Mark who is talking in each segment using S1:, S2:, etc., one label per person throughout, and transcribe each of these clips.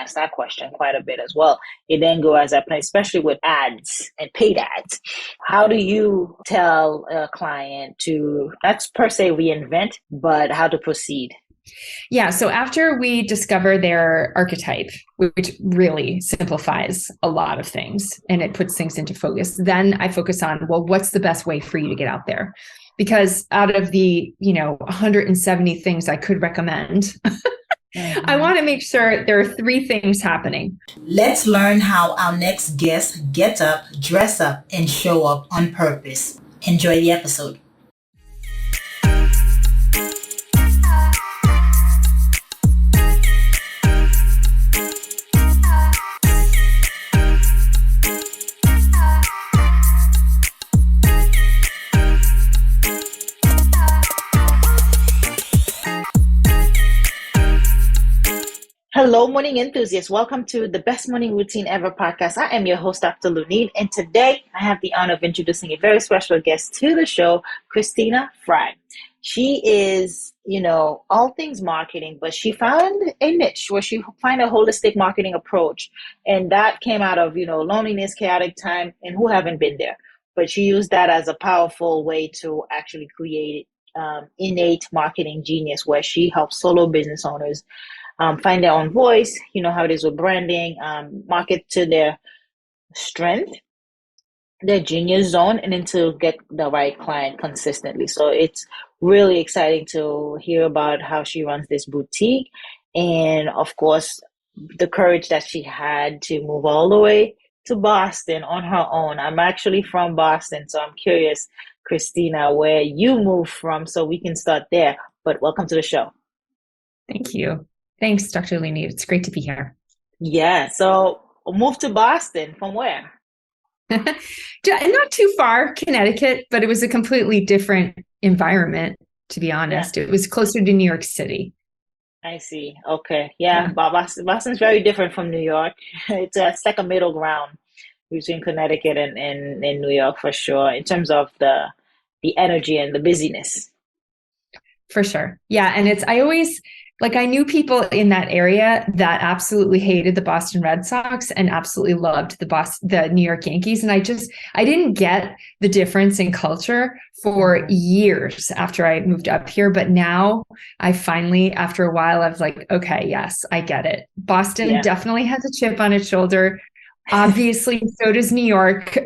S1: asked that question quite a bit as well. It then goes as a plan, especially with ads and paid ads. How do you tell a client to, not per se reinvent, but how to proceed?
S2: Yeah. So after we discover their archetype, which really simplifies a lot of things and it puts things into focus, then I focus on, well, what's the best way for you to get out there? Because out of the, 170 things I could recommend, I want to make sure there are three things happening.
S3: Let's learn how our next guest gets up, dress up, and show up on purpose. Enjoy the episode.
S1: Hello, morning enthusiasts. Welcome to the Best Morning Routine Ever podcast. I am your host, Dr. Lunid, and today I have the honor of introducing a very special guest to the show, Christina Frei. She is, all things marketing, but she found a niche where she found a holistic marketing approach. And that came out of, loneliness, chaotic time, and who haven't been there. But she used that as a powerful way to actually create Innate Marketing Genius, where she helps solo business owners find their own voice, how it is with branding, market to their strength, their genius zone, and then to get the right client consistently. So it's really exciting to hear about how she runs this boutique and, of course, the courage that she had to move all the way to Boston on her own. I'm actually from Boston, so I'm curious, Christina, where you moved from so we can start there. But welcome to the show.
S2: Thank you. Thanks, Dr. Lini. It's great to be here.
S1: Yeah. So moved to Boston from where?
S2: Not too far, Connecticut, but it was a completely different environment, to be honest. Yeah. It was closer to New York City.
S1: I see. Okay. Yeah. Boston's very different from New York. It's like a middle ground between Connecticut and New York for sure, in terms of the energy and the busyness.
S2: For sure. Yeah. And I knew people in that area that absolutely hated the Boston Red Sox and absolutely loved the New York Yankees. And I didn't get the difference in culture for years after I moved up here. But now I finally, after a while, I was like, okay, yes, I get it. Boston definitely has a chip on its shoulder. Obviously, so does New York.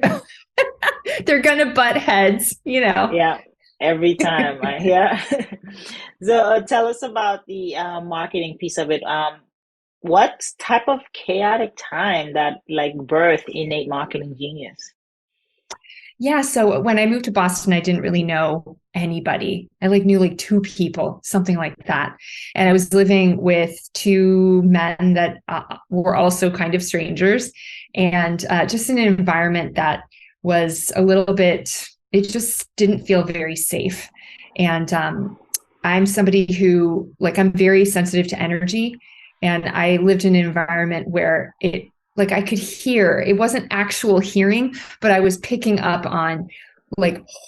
S2: They're going to butt heads,
S1: Yeah. Every time, yeah. So tell us about the marketing piece of it. What type of chaotic time that birthed Innate Marketing Genius?
S2: Yeah, so when I moved to Boston, I didn't really know anybody. I knew two people, something like that. And I was living with two men that were also kind of strangers, and just in an environment that was a little bit, it just didn't feel very safe. And I'm somebody who, I'm very sensitive to energy. And I lived in an environment where I could hear, it wasn't actual hearing, but I was picking up on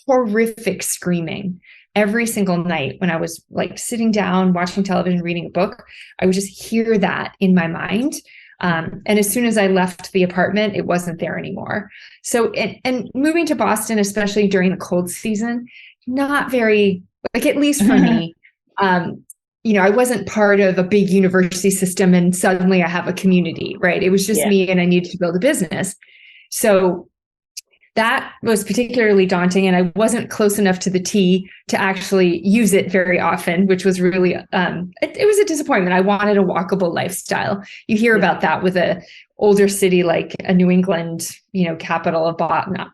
S2: horrific screaming every single night when I was sitting down, watching television, reading a book. I would just hear that in my mind. And as soon as I left the apartment, it wasn't there anymore. So, and moving to Boston, especially during the cold season, not very, at least for me, I wasn't part of a big university system and suddenly I have a community, right? It was just me and I needed to build a business. So that was particularly daunting, and I wasn't close enough to the T to actually use it very often, which was really, it was a disappointment. I wanted a walkable lifestyle. You hear about that with a older city like a New England, capital of Boston.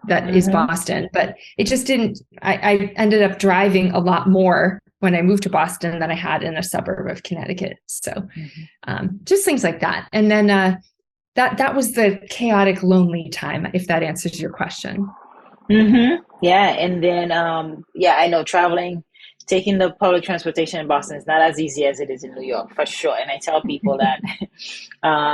S2: That is Boston, but it just didn't, I ended up driving a lot more when I moved to Boston than I had in a suburb of Connecticut. So just things like that. And then, that was the chaotic, lonely time, if that answers your question.
S1: Yeah. And then, I know taking the public transportation in Boston is not as easy as it is in New York, for sure. And I tell people that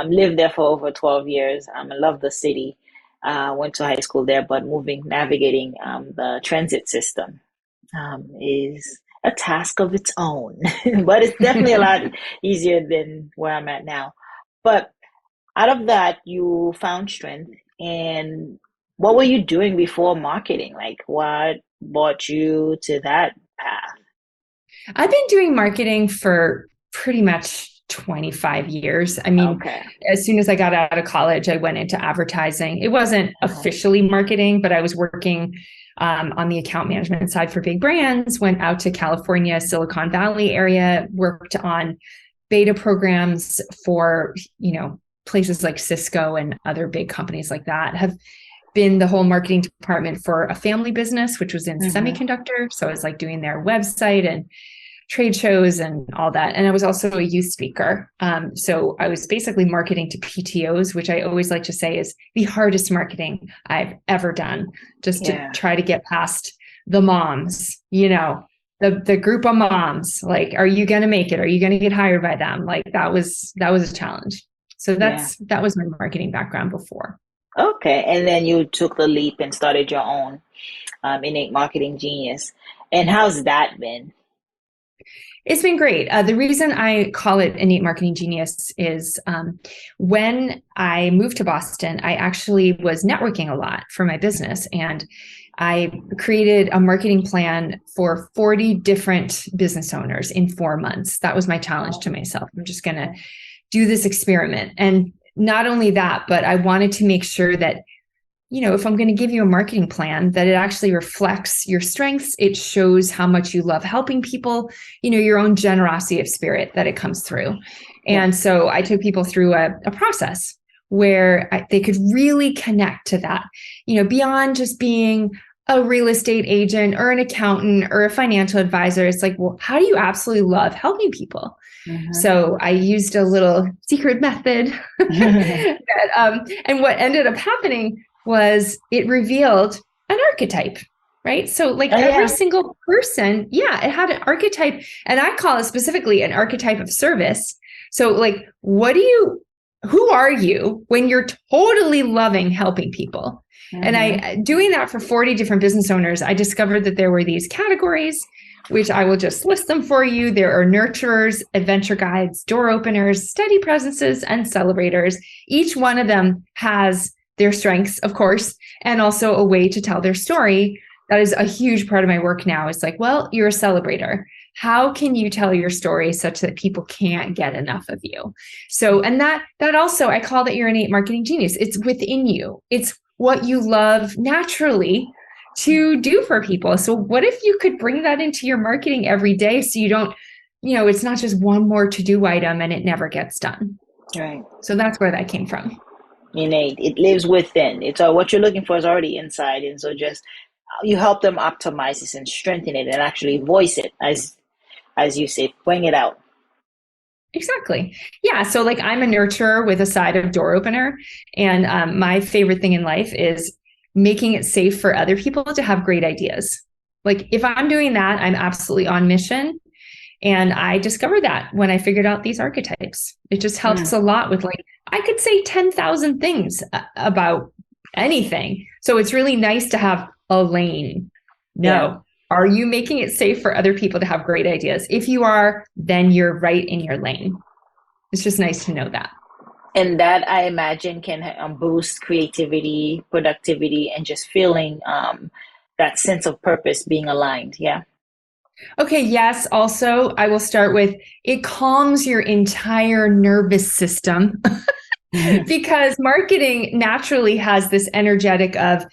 S1: lived there for over 12 years. I love the city. Went to high school there, but navigating the transit system is a task of its own, but it's definitely a lot easier than where I'm at now. But out of that, you found strength. And what were you doing before marketing? Like, what brought you to that path?
S2: I've been doing marketing for pretty much 25 years. I mean,
S1: Okay.
S2: as soon as I got out of college, I went into advertising. It wasn't
S1: Mhm.
S2: officially marketing, but I was working on the account management side for big brands, went out to California, Silicon Valley area, worked on beta programs for, places like Cisco and other big companies like that. Have been the whole marketing department for a family business, which was in
S1: Mhm.
S2: semiconductor. So I was like doing their website and trade shows and all that. And I was also a youth speaker. So I was basically marketing to PTOs, which I always like to say is the hardest marketing I've ever done, just to
S1: Yeah.
S2: try to get past the moms, the group of moms. Like, are you going to make it? Are you going to get hired by them? Like that was a challenge. So
S1: Yeah.
S2: that was my marketing background before.
S1: Okay. And then you took the leap and started your own Innate Marketing Genius. And how's that been?
S2: It's been great. The reason I call it Innate Marketing Genius is when I moved to Boston, I actually was networking a lot for my business. And I created a marketing plan for 40 different business owners in 4 months. That was my challenge to myself. I'm just going to do this experiment. And not only that, but I wanted to make sure that if I'm going to give you a marketing plan, that it actually reflects your strengths. It shows how much you love helping people, your own generosity of spirit that it comes through.
S1: Yeah.
S2: And so I took people through a process where they could really connect to that, beyond just being a real estate agent or an accountant or a financial advisor. It's like, well, how do you absolutely love helping people?
S1: Mhm.
S2: So I used a little secret method and what ended up happening was it revealed an archetype, right? So like
S1: Oh
S2: every
S1: yeah.
S2: single person, yeah, it had an archetype, and I call it specifically an archetype of service. So like, who are you when you're totally loving helping people? And
S1: Mhm.
S2: I doing that for 40 different business owners, I discovered that there were these categories, which I will just list them for you. There are nurturers, adventure guides, door openers, steady presences, and celebrators. Each one of them has their strengths, of course, and also a way to tell their story. That is a huge part of my work now. It's like, well, you're a celebrator. How can you tell your story such that people can't get enough of you? So, and that also, I call that your innate marketing genius. It's within you. It's what you love naturally to do for people. So what if you could bring that into your marketing every day so you don't, it's not just one more to-do item and it never gets done.
S1: Right.
S2: So that's where that came from.
S1: Innate. It lives within. It's all what you're looking for is already inside, and so just you help them optimize this and strengthen it and actually voice it as you say, bring it out.
S2: Exactly. Yeah. So like I'm a nurturer with a side of door opener. And my favorite thing in life is making it safe for other people to have great ideas. Like if I'm doing that, I'm absolutely on mission. And I discovered that when I figured out these archetypes. It just helps
S1: Mm.
S2: a lot with like, I could say 10,000 things about anything. So it's really nice to have a lane.
S1: Yeah.
S2: No. Are you making it safe for other people to have great ideas? If you are, then you're right in your lane. It's just nice to know that.
S1: And that I imagine can boost creativity, productivity, and just feeling that sense of purpose being aligned. Yeah.
S2: Okay, yes. Also, I will start with it calms your entire nervous system because marketing naturally has this energetic of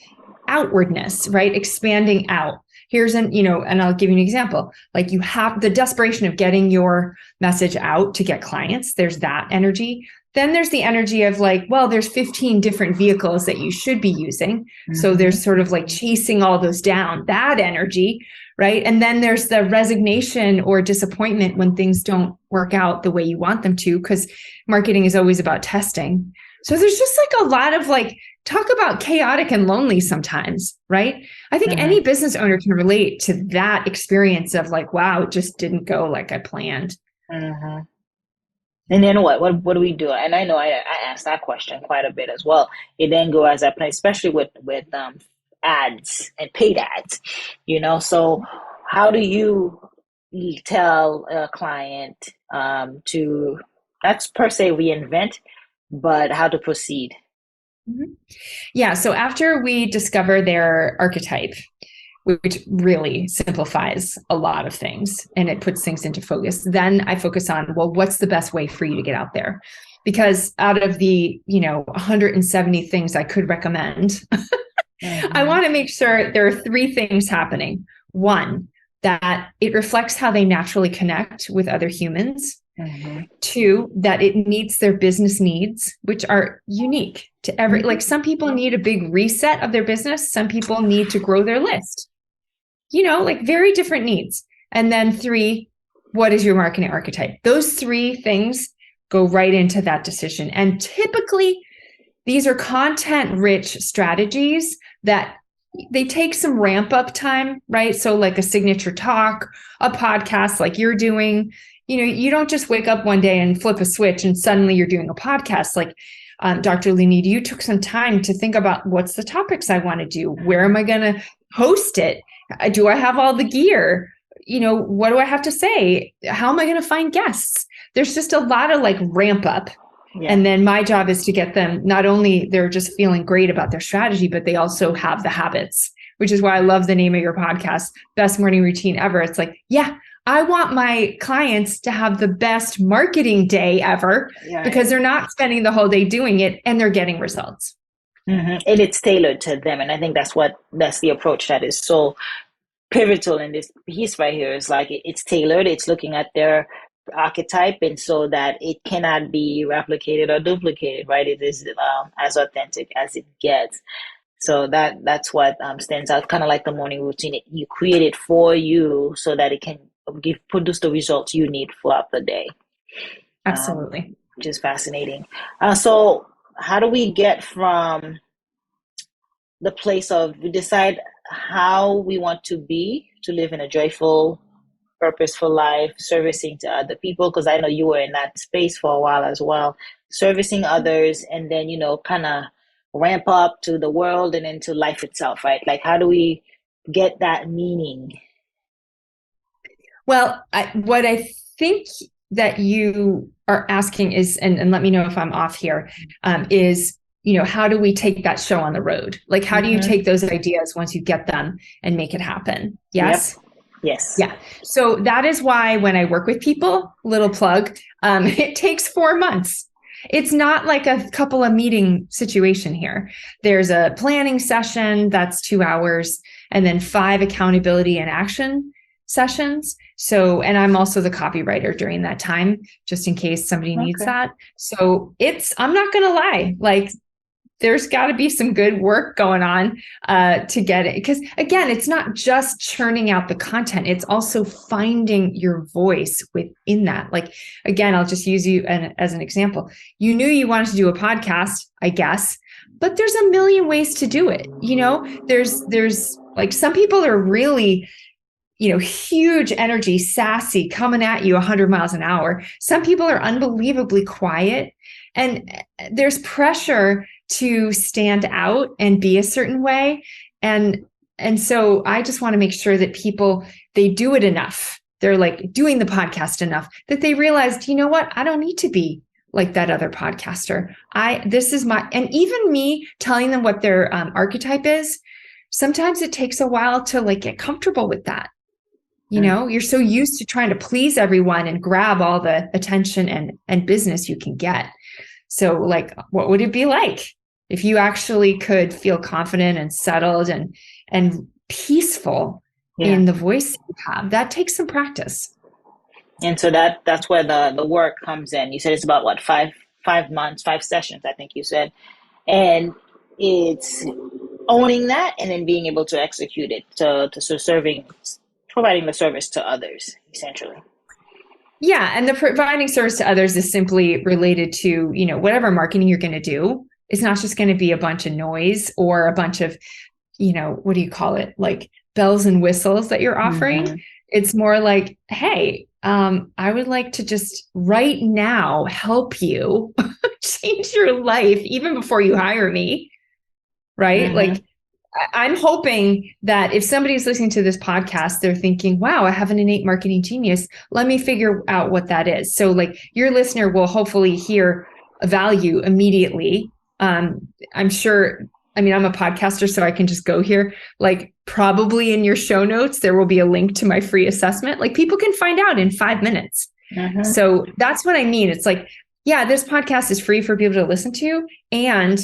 S2: outwardness, right? Expanding out. And I'll give you an example. Like you have the desperation of getting your message out to get clients. There's that energy. Then there's the energy of like, well, there's 15 different vehicles that you should be using. So
S1: Hmm.
S2: there's sort of like chasing all those down, that energy, right? And then there's the resignation or disappointment when things don't work out the way you want them to, because marketing is always about testing. So there's just like a lot of like, talk about chaotic and lonely sometimes, right? I think
S1: Hmm.
S2: any business owner can relate to that experience of like, wow, it just didn't go like I planned.
S1: Hmm. And then what? What do we do? And I know I asked that question quite a bit as well. It then go as I play, especially with ads and paid ads. So how do you? tell a client to, that's per se reinvent, but how to proceed?
S2: Mm-hmm. Yeah. So after we discover their archetype, which really simplifies a lot of things and it puts things into focus, then I focus on, well, what's the best way for you to get out there? Because out of the, 170 things I could recommend, I want to make sure there are 3 things happening. 1, that it reflects how they naturally connect with other humans. 2, that it meets their business needs, which are unique to every, like some people need a big reset of their business. Some people need to grow their list, like very different needs. And then 3, what is your marketing archetype? Those 3 things go right into that decision. And typically these are content rich strategies that they take some ramp up time, right? So like a signature talk, a podcast like you're doing, you don't just wake up one day and flip a switch and suddenly you're doing a podcast. Like Dr. Lunid, you took some time to think about what's the topics I want to do? Where am I going to host it? Do I have all the gear? What do I have to say? How am I going to find guests? There's just a lot of like ramp up. Yeah. And then my job is to get them, not only they're just feeling great about their strategy, but they also have the habits, which is why I love the name of your podcast, Best Morning Routine Ever. It's like, yeah, I want my clients to have the best marketing day ever because they're not spending the whole day doing it and they're getting results.
S1: And it's tailored to them. And I think that's the approach that is so pivotal in this piece right here. Is like it's tailored, it's looking at their archetype, and so that it cannot be replicated or duplicated, right? It is as authentic as it gets. So that's what stands out, kind of like the morning routine. You create it for you so that it can produce the results you need throughout the day.
S2: Absolutely.
S1: Which is fascinating. So how do we get from the place of we decide how we want to live in a joyful, purposeful life, servicing to other people? Because I know you were in that space for a while as well, servicing others, and then, kind of ramp up to the world and into life itself, right? Like, how do we get that meaning?
S2: Well, what I think that you are asking is, and let me know if I'm off here, is, how do we take that show on the road? Like, how do you take those ideas once you get them and make it happen? Yes.
S1: Yep. Yes.
S2: Yeah. So that is why when I work with people, little plug, it takes 4 months. It's not like a couple of meeting situation here. There's a planning session that's 2 hours and then 5 accountability and action sessions. So, and I'm also the copywriter during that time, just in case somebody needs that. So I'm not going to lie, like there's got to be some good work going on to get it. Because again, it's not just churning out the content. It's also finding your voice within that. Like, again, I'll just use you as an example. You knew you wanted to do a podcast, I guess, but there's a million ways to do it. There's like some people are really, huge energy, sassy, coming at you 100 miles an hour. Some people are unbelievably quiet, and there's pressure to stand out and be a certain way. And so I just want to make sure that people, they do it enough. They're like doing the podcast enough that they realized, I don't need to be like that other podcaster. This is and even me telling them what their archetype is, sometimes it takes a while to like get comfortable with that. You're so used to trying to please everyone and grab all the attention and business you can get. So like, what would it be like if you actually could feel confident and settled and peaceful in the voice you have? That takes some practice.
S1: And so that's where the work comes in. You said it's about what, 5 months, 5 sessions, I think you said. And it's owning that and then being able to execute it to providing the service to others, essentially.
S2: Yeah. And the providing service to others is simply related to, whatever marketing you're going to do. It's not just going to be a bunch of noise or a bunch of, what do you call it? Like bells and whistles that you're offering. It's more like, hey, I would like to just right now help you change your life even before you hire me. Right. Like, I'm hoping that if somebody's listening to this podcast, they're thinking, wow, I have an innate marketing genius. Let me figure out what that is. So like your listener will hopefully hear a value immediately. I'm sure, I mean, I'm a podcaster, so I can just go here. Like probably in your show notes, there will be a link to my free assessment. Like people can find out in 5 minutes.
S1: Mm-hmm.
S2: So that's what I mean. It's like, yeah, this podcast is free for people to listen to, and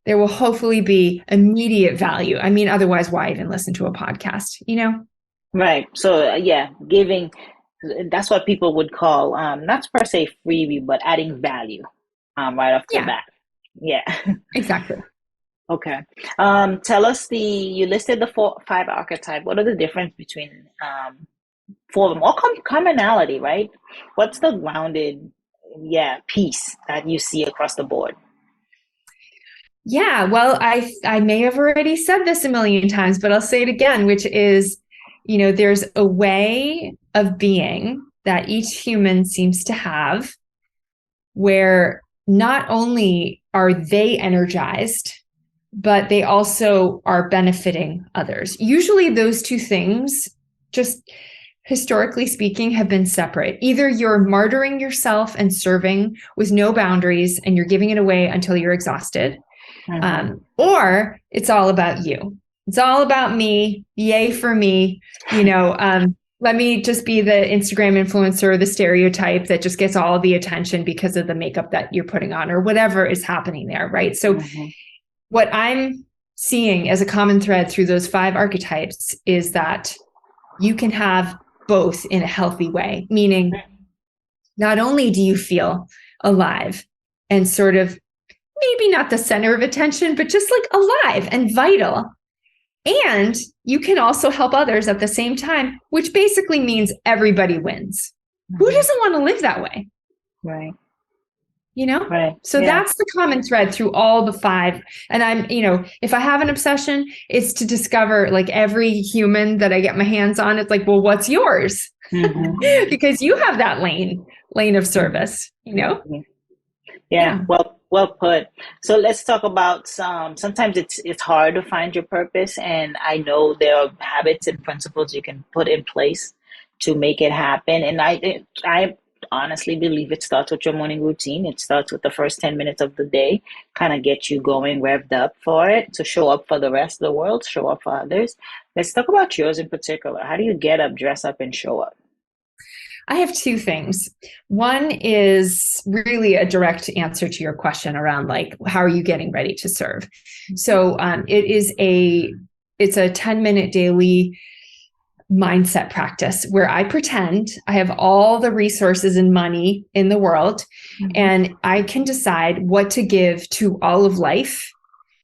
S2: there will hopefully be immediate value. I mean, otherwise, why even listen to a podcast, you know?
S1: Right. So yeah, giving, that's what people would call, not per se freebie, but adding value, right off the
S2: Yeah,
S1: bat. Yeah.
S2: exactly.
S1: Okay. Tell us you listed the five archetype. What are the difference between, four of them? All commonality, right? What's the grounded, piece that you see across the board?
S2: Yeah, well, I may have already said this a million times, but I'll say it again, which is, you know, there's a way of being that each human seems to have where not only are they energized, but they also are benefiting others. Usually those two things, just historically speaking, have been separate. Either you're martyring yourself and serving with no boundaries and you're giving it away until you're exhausted. Or it's all about you. It's all about me. Yay for me. You know, let me just be the Instagram influencer, the stereotype that just gets all the attention because of the makeup that you're putting on or whatever is happening there, right? So what I'm seeing as a common thread through those 5 archetypes is that you can have both in a healthy way, meaning not only do you feel alive and sort of maybe not the center of attention, but just like alive and vital. And you can also help others at the same time, which basically means everybody wins. Who doesn't want to live that way?
S1: Right.
S2: You know?
S1: Right.
S2: So that's the common thread through all the 5. And I'm, you know, if I have an obsession, it's to discover like every human that I get my hands on. It's like, well, what's yours? Because you have that lane of service, you know?
S1: Yeah. Well put. So let's talk about sometimes it's hard to find your purpose, and I know there are habits and principles you can put in place to make it happen. And I honestly believe it starts with your morning routine. It starts with the first 10 minutes of the day, kind of get you going, revved up for it, to show up for the rest of the world, show up for others. Let's talk about yours in particular. How do you get up, dress up, and show up?
S2: I have 2 things. One is really a direct answer to your question around like, how are you getting ready to serve? So it's a 10-minute daily mindset practice where I pretend I have all the resources and money in the world, and I can decide what to give to all of life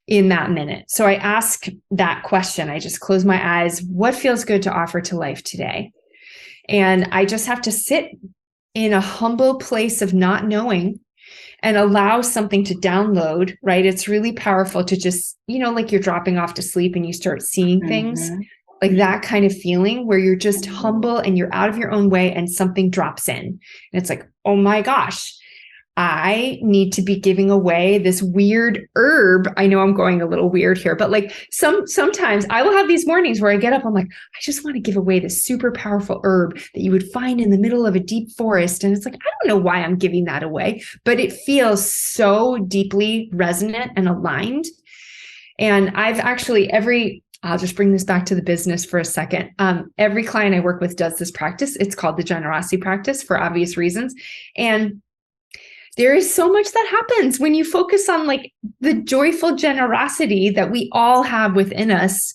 S2: in that minute. So I ask that question. I just close my eyes. What feels good to offer to life today? And I just have to sit in a humble place of not knowing and allow something to download, right? It's really powerful to just, you know, like you're dropping off to sleep and you start seeing things, like that kind of feeling where you're just humble and you're out of your own way and something drops in. And it's like, oh my gosh, I need to be giving away this weird herb. I know I'm going a little weird here, but like sometimes I will have these mornings where I get up, I'm like, I just want to give away this super powerful herb that you would find in the middle of a deep forest. And it's like, I don't know why I'm giving that away, but it feels so deeply resonant and aligned. And I've actually I'll just bring this back to the business for a second. Every client I work with does this practice. It's called the generosity practice for obvious reasons. And there is so much that happens when you focus on like the joyful generosity that we all have within us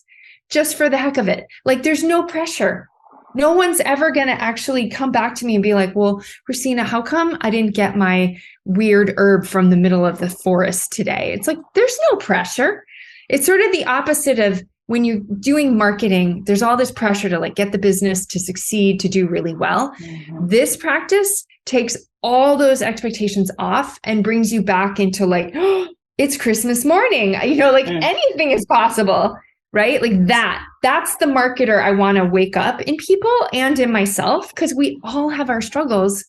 S2: just for the heck of it. Like there's no pressure. No one's ever going to actually come back to me and be like, well, Christina, how come I didn't get my weird herb from the middle of the forest today? It's like, there's no pressure. It's sort of the opposite of when you're doing marketing, there's all this pressure to like get the business to succeed, to do really well. This practice takes all those expectations off and brings you back into like, oh, it's Christmas morning, you know, like anything is possible, right? Like that's the marketer I want to wake up in people and in myself, because we all have our struggles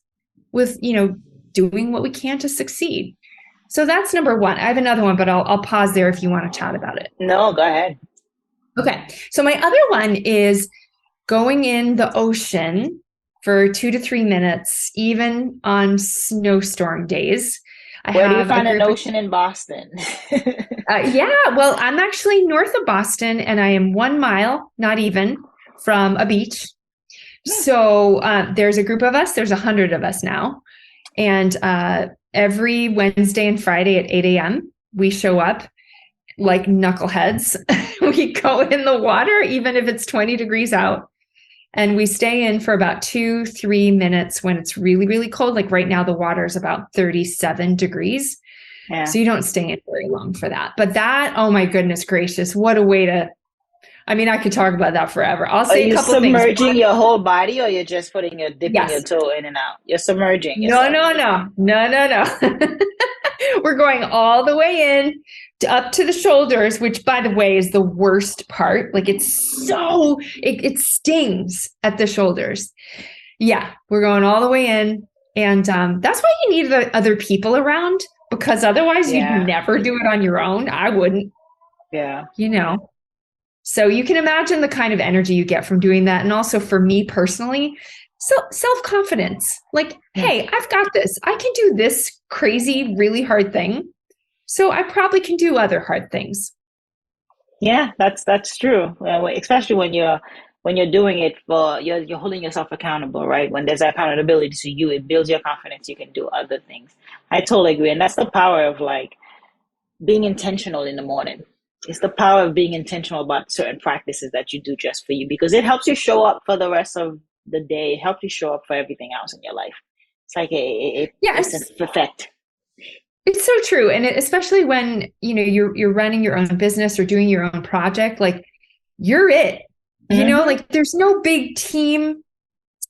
S2: with, you know, doing what we can to succeed. So that's number 1. I have another one, but I'll pause there if you want to chat about it.
S1: No, go ahead.
S2: Okay. So my other one is going in the ocean for 2 to 3 minutes, even on snowstorm days. I
S1: Where do you
S2: have a
S1: find an
S2: group of,
S1: ocean in Boston?
S2: yeah, well, I'm actually north of Boston and I am 1 mile, not even, from a beach. So there's a group of us, there's 100 of us now. And every Wednesday and Friday at 8 a.m., we show up like knuckleheads. We go in the water, even if it's 20 degrees out. And we stay in for about 2-3 minutes when it's really, really cold. Like right now, the water is about 37 degrees.
S1: Yeah.
S2: So you don't stay in very long for that. But that, oh my goodness gracious, what a way to, I mean, I could talk about that forever. I'll
S1: Are
S2: say a
S1: you
S2: couple things.
S1: submerging your whole body, or you're just dipping your
S2: Yes.
S1: toe in and out? You're submerging
S2: No,
S1: yourself.
S2: no. We're going all the way in up to the shoulders, which by the way is the worst part. Like it's so, it stings at the shoulders. Yeah, we're going all the way in. And that's why you need the other people around, because otherwise
S1: Yeah.
S2: you'd never do it on your own. I wouldn't,
S1: Yeah.
S2: So you can imagine the kind of energy you get from doing that. And also for me personally, so self-confidence, like, hey, I've got this. I can do this crazy, really hard thing. So I probably can do other hard things.
S1: Yeah, that's true. Especially when you're doing it for you're holding yourself accountable, right? When there's accountability to you, it builds your confidence. You can do other things. I totally agree, and that's the power of like being intentional in the morning. It's the power of being intentional about certain practices that you do just for you, because it helps you show up for the rest of the day. It helps you show up for everything else in your life. It's like it's an effect.
S2: It's so true. And especially when, you're running your own business or doing your own project, like you're it, like there's no big team.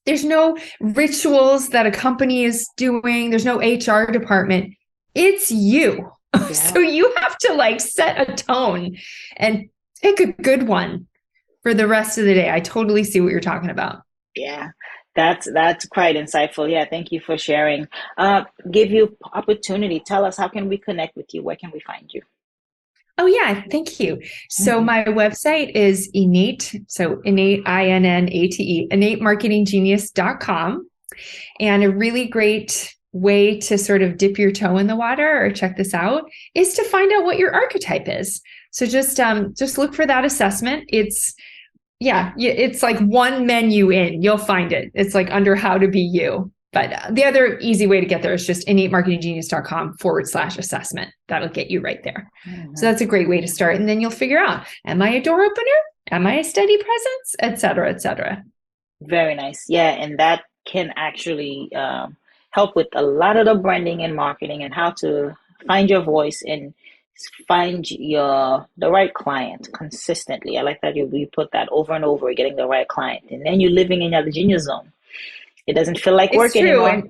S2: There's no rituals that a company is doing. There's no HR department. It's you. Yeah. So you have to like set a tone and pick a good one for the rest of the day. I totally see what you're talking about.
S1: Yeah. That's quite insightful. Yeah, thank you for sharing. Give you opportunity. Tell us, how can we connect with you? Where can we find you?
S2: Oh yeah, thank you. So my website is Innate, so Innate, INNATE, innatemarketinggenius.com. And a really great way to sort of dip your toe in the water or check this out is to find out what your archetype is. So just look for that assessment. It's like one menu in, you'll find it. It's like under how to be you. But the other easy way to get there is just innatemarketinggenius.com/assessment. That'll get you right there. So that's a great way to start. And then you'll figure out, am I a door opener? Am I a steady presence? Et cetera, et cetera.
S1: Very nice. Yeah. And that can actually help with a lot of the branding and marketing and how to find your voice and find the right client consistently. I like that you put that over and over, getting the right client, and then you're living in your genius zone. It doesn't feel like work anymore.
S2: And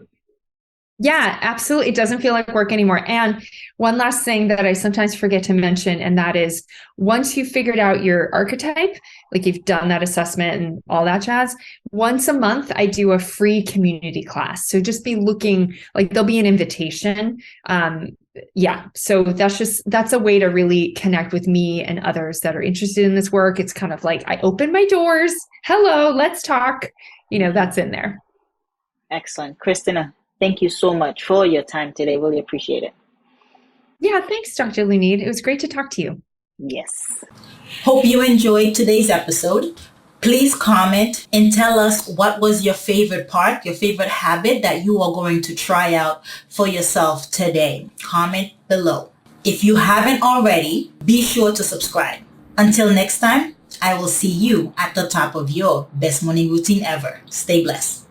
S2: yeah, absolutely. It doesn't feel like work anymore. And one last thing that I sometimes forget to mention, and that is once you've figured out your archetype, like you've done that assessment and all that jazz, once a month, I do a free community class. So just be looking, like there'll be an invitation. So that's a way to really connect with me and others that are interested in this work. It's kind of like I open my doors. Hello, let's talk. That's in there.
S1: Excellent. Christina, thank you so much for your time today. Really appreciate it.
S2: Yeah, thanks, Dr. Lunid. It was great to talk to you.
S1: Yes.
S3: Hope you enjoyed today's episode. Please comment and tell us what was your favorite part, your favorite habit that you are going to try out for yourself today. Comment below. If you haven't already, be sure to subscribe. Until next time, I will see you at the top of your best morning routine ever. Stay blessed.